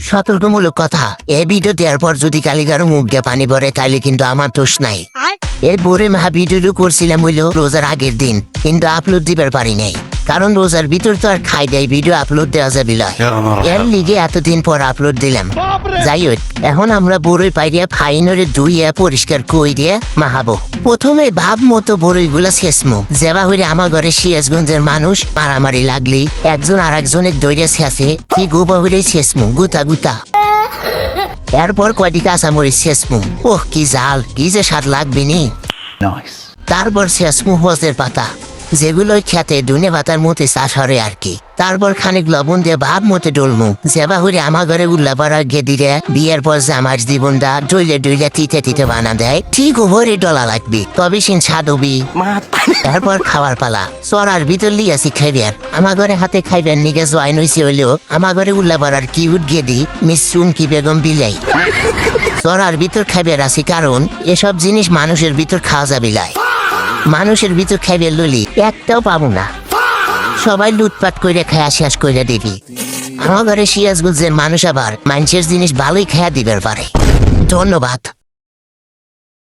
সতর্কমূলক কথা, এই ভিডিও দেওয়ার পর যদি কালিকারো মুখ দিয়ে পানি পড়ে তাইলে কিন্তু আমার দোষ নাই। এরপরে মা ভিডিও করছিলাম হইলো রোজার আগের দিন, কিন্তু আপলোড দিবার পারি নাই, কারণ রোজার ভিতর তো আর খাই দেয় ভিডিও আপলোড দেওয়া যাবে না। এর লিগে এতদিন পর আপলোড দিলাম। যাই হোক, এখন আমরা বড়ই পাইরিয়া ফাইনরে ধুইয়া পরিষ্কার কই দিয়ে মাহাবো। প্রথমে ভাব মতো বড়ইগুলা শেষমু যেবা হইলে আমার ঘরে সিরাজগঞ্জের মানুষ মারামারি লাগলি একজন আর একজনের দৈরে শেষে কি গোবা হইলে শেষমু গুতা গুতা। এরপর কয়টি কাঁচামরিচ শেষমু। ওহ কি জাল, কি যে স্বাদ লাগবে নি। তারপর শেষমু হজের পাতা, যেগুলো খেতে ধনে পাতার মতে চাষ হরে আর কি। তারপর খানিক লবণ দিয়ে ভাব মতে ডলমু যেবা হইলে আমার ঘরে উল্লা পড়ার গেদিরে বিয়ের পর যে আমার জীবনটা ডইলে ডইলে তিতে তিতে বানা দেয়, ঠিক ওভরে ডলা লাগবি, তবে সিন স্বাদ হবি। তারপর খাওয়ার পালা। চড়ার ভিতর লিয়াছি খাইবেন, আমার ঘরে হাতে খাইবেন নিগে জয়েন হয়েছে হইলেও আমার ঘরে উল্লা পড়ার কিউট গেদি মিস চুমকি বেগম বিলাই। চড়ার ভিতর খাইবেন আছি কারণ এসব জিনিস মানুষের ভিতর খাওয়া যাবে লাই। মানুষের ভিতর খাইবে ললি একটাও পাবো না, সবাই লুটপাট করে খায়া শেষ করে দিবি। আমার ঘরে সিরাজগঞ্জের মানুষ আবার মানুষের জিনিস ভালোই খায়া দিবার পারে। ধন্যবাদ।